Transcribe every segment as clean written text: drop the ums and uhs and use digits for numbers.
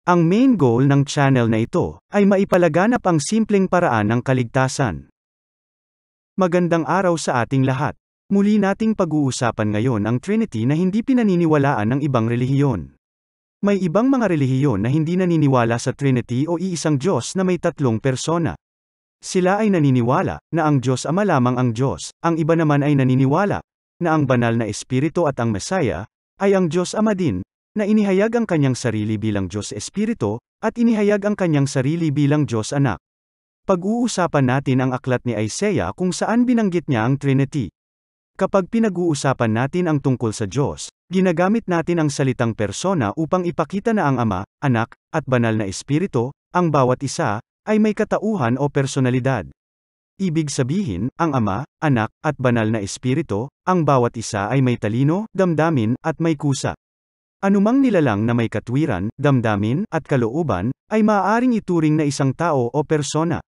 Ang main goal ng channel na ito ay maipalaganap ang simpleng paraan ng kaligtasan. Magandang araw sa ating lahat. Muli nating pag-uusapan ngayon ang Trinity na hindi pinaniniwalaan ng ibang relihiyon. May ibang mga relihiyon na hindi naniniwala sa Trinity o iisang Diyos na may tatlong persona. Sila ay naniniwala na ang Diyos Ama lamang ang Diyos, ang iba naman ay naniniwala na ang banal na Espiritu at ang Mesaya ay ang Diyos Ama din, na inihayag ang kanyang sarili bilang Diyos Espiritu, at inihayag ang kanyang sarili bilang Diyos Anak. Pag-uusapan natin ang aklat ni Isaiah kung saan binanggit niya ang Trinity. Kapag pinag-uusapan natin ang tungkol sa Diyos, ginagamit natin ang salitang persona upang ipakita na ang Ama, Anak, at Banal na Espiritu, ang bawat isa, ay may katauhan o personalidad. Ibig sabihin, ang Ama, Anak, at Banal na Espiritu, ang bawat isa ay may talino, damdamin, at may kusa. Anumang nilalang na may katwiran, damdamin, at kalooban, ay maaaring ituring na isang tao o persona.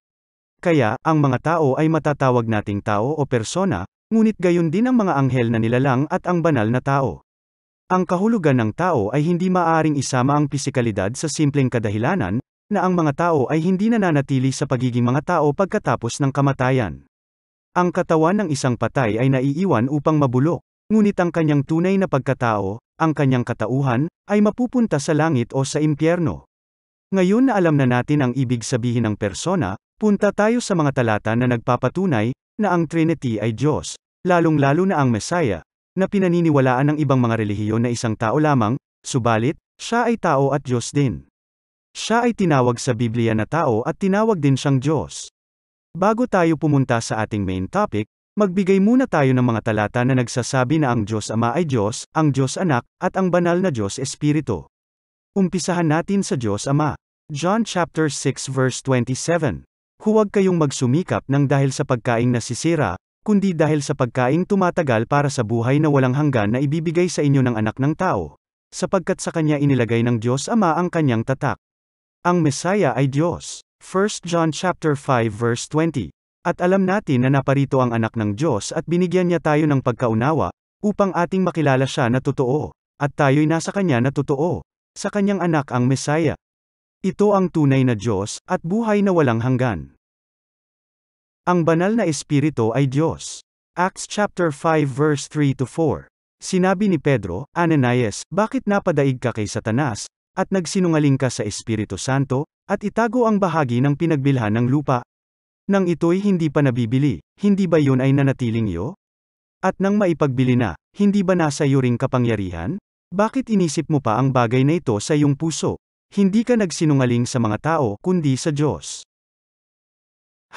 Kaya, ang mga tao ay matatawag nating tao o persona, ngunit gayon din ang mga anghel na nilalang at ang banal na tao. Ang kahulugan ng tao ay hindi maaaring isama ang pisikalidad sa simpleng kadahilanan, na ang mga tao ay hindi nananatili sa pagiging mga tao pagkatapos ng kamatayan. Ang katawan ng isang patay ay naiiwan upang mabulok, ngunit ang kanyang tunay na pagkatao, ang kanyang katauhan, ay mapupunta sa langit o sa impyerno. Ngayon na alam na natin ang ibig sabihin ng persona, punta tayo sa mga talata na nagpapatunay na ang Trinity ay Diyos, lalong-lalo na ang Mesaya, na pinaniniwalaan ng ibang mga relihiyon na isang tao lamang, subalit, siya ay tao at Diyos din. Siya ay tinawag sa Biblia na tao at tinawag din siyang Diyos. Bago tayo pumunta sa ating main topic, magbigay muna tayo ng mga talata na nagsasabi na ang Diyos Ama ay Diyos, ang Diyos Anak, at ang banal na Diyos Espiritu. Umpisahan natin sa Diyos Ama. John chapter 6 verse 27. Huwag kayong magsumikap ng dahil sa pagkaing nasisira, kundi dahil sa pagkaing tumatagal para sa buhay na walang hanggan na ibibigay sa inyo ng Anak ng Tao, sapagkat sa Kanya inilagay ng Diyos Ama ang Kanyang tatak. Ang Mesaya ay Diyos. 1 John chapter 5 verse 20. At alam natin na naparito ang Anak ng Diyos at binigyan niya tayo ng pagkaunawa, upang ating makilala siya na totoo, at tayo'y nasa Kanya na totoo, sa Kanyang Anak ang Mesaya. Ito ang tunay na Diyos, at buhay na walang hanggan. Ang banal na Espiritu ay Diyos. Acts chapter 5 verse 3-4. Sinabi ni Pedro, Ananias, bakit napadaig ka kay Satanas, at nagsinungaling ka sa Espiritu Santo, at itago ang bahagi ng pinagbilhan ng lupa? Nang ito'y hindi pa nabibili, hindi ba yun ay nanatiling iyo? At nang maipagbili na, hindi ba nasa iyo ring kapangyarihan? Bakit inisip mo pa ang bagay na ito sa iyong puso? Hindi ka nagsinungaling sa mga tao, kundi sa Diyos.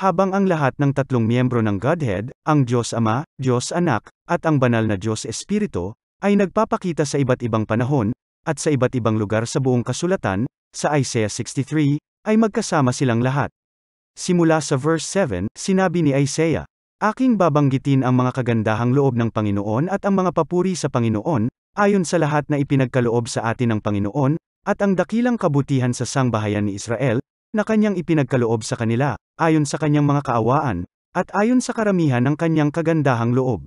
Habang ang lahat ng tatlong miyembro ng Godhead, ang Diyos Ama, Diyos Anak, at ang banal na Diyos Espiritu, ay nagpapakita sa iba't ibang panahon, at sa iba't ibang lugar sa buong kasulatan, sa Isaiah 63, ay magkasama silang lahat. Simula sa verse 7, sinabi ni Isaiah, aking babanggitin ang mga kagandahang loob ng Panginoon at ang mga papuri sa Panginoon, ayon sa lahat na ipinagkaloob sa atin ng Panginoon, at ang dakilang kabutihan sa sangbahayan ni Israel, na kanyang ipinagkaloob sa kanila, ayon sa kanyang mga kaawaan, at ayon sa karamihan ng kanyang kagandahang loob.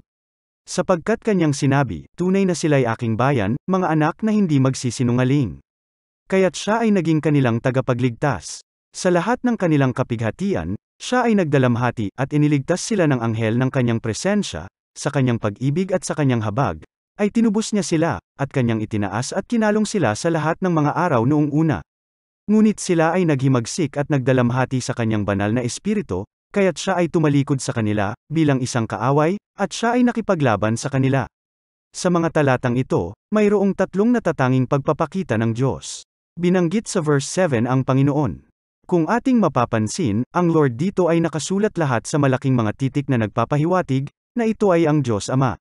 Sapagkat kanyang sinabi, tunay na sila'y aking bayan, mga anak na hindi magsisinungaling. Kaya't siya ay naging kanilang tagapagligtas. Sa lahat ng kanilang kapighatian, siya ay nagdalamhati at iniligtas sila ng anghel ng kanyang presensya, sa kanyang pag-ibig at sa kanyang habag, ay tinubos niya sila, at kanyang itinaas at kinalong sila sa lahat ng mga araw noong una. Ngunit sila ay naghimagsik at nagdalamhati sa kanyang banal na Espiritu, kaya't siya ay tumalikod sa kanila, bilang isang kaaway, at siya ay nakipaglaban sa kanila. Sa mga talatang ito, mayroong tatlong natatanging pagpapakita ng Diyos. Binanggit sa verse 7 ang Panginoon. Kung ating mapapansin, ang Lord dito ay nakasulat lahat sa malaking mga titik na nagpapahiwatig, na ito ay ang Diyos Ama.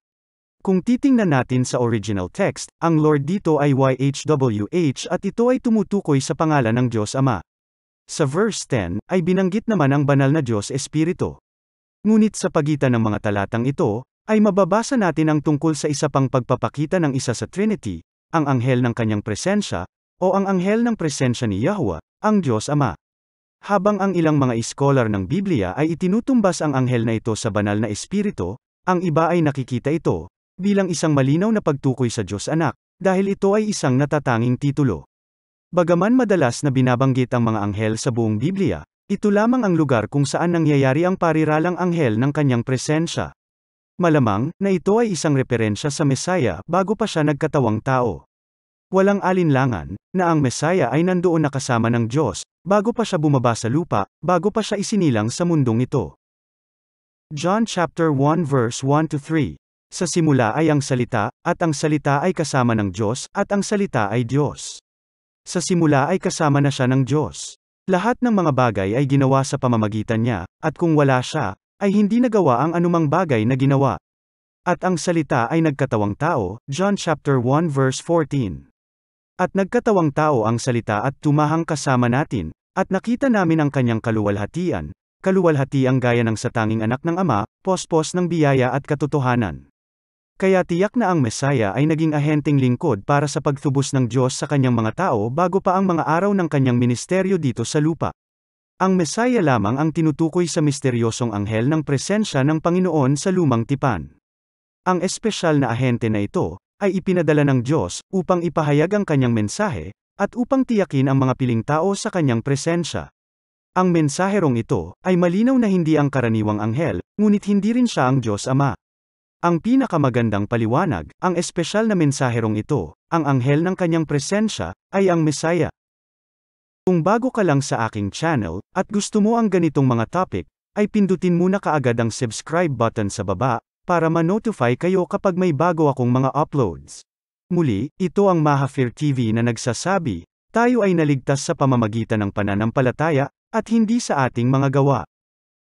Kung titingnan natin sa original text, ang Lord dito ay YHWH at ito ay tumutukoy sa pangalan ng Diyos Ama. Sa verse 10, ay binanggit naman ang banal na Diyos Espiritu. Ngunit sa pagitan ng mga talatang ito, ay mababasa natin ang tungkol sa isa pang pagpapakita ng isa sa Trinity, ang anghel ng kanyang presensya, o ang anghel ng presensya ni Yahweh, ang Diyos Ama. Habang ang ilang mga iskolar ng Biblia ay itinutumbas ang anghel na ito sa banal na Espiritu, ang iba ay nakikita ito bilang isang malinaw na pagtukoy sa Diyos Anak, dahil ito ay isang natatanging titulo. Bagaman madalas na binabanggit ang mga anghel sa buong Biblia, ito lamang ang lugar kung saan nangyayari ang pariralang anghel ng kanyang presensya. Malamang, na ito ay isang referensya sa Mesaya bago pa siya nagkatawang tao. Walang alinlangan, na ang Mesaya ay nandoon na kasama ng Diyos, bago pa siya bumaba sa lupa, bago pa siya isinilang sa mundong ito. John chapter 1 verse 1-3. Sa simula ay ang salita, at ang salita ay kasama ng Diyos, at ang salita ay Diyos. Sa simula ay kasama na siya ng Diyos. Lahat ng mga bagay ay ginawa sa pamamagitan niya, at kung wala siya, ay hindi nagawa ang anumang bagay na ginawa. At ang salita ay nagkatawang tao, John chapter 1 verse 14. At nagkatawang tao ang salita at tumahang kasama natin, at nakita namin ang kanyang kaluwalhatian, kaluwalhatiang gaya ng satanging anak ng Ama, pospos ng biyaya at katotohanan. Kaya tiyak na ang Mesaya ay naging ahenteng lingkod para sa pagtubos ng Diyos sa kanyang mga tao bago pa ang mga araw ng kanyang ministeryo dito sa lupa. Ang Mesaya lamang ang tinutukoy sa misteryosong anghel ng presensya ng Panginoon sa lumang tipan. Ang espesyal na ahente na ito, ay ipinadala ng Diyos, upang ipahayag ang kanyang mensahe, at upang tiyakin ang mga piling tao sa kanyang presensya. Ang mensaherong ito, ay malinaw na hindi ang karaniwang anghel, ngunit hindi rin siya ang Diyos Ama. Ang pinakamagandang paliwanag, ang espesyal na mensaherong ito, ang anghel ng kanyang presensya, ay ang Mesaya. Kung bago ka lang sa aking channel, at gusto mo ang ganitong mga topic, ay pindutin muna kaagad ang subscribe button sa baba, para ma-notify kayo kapag may bago akong mga uploads. Muli, ito ang Mahafir TV na nagsasabi, tayo ay naligtas sa pamamagitan ng pananampalataya, at hindi sa ating mga gawa.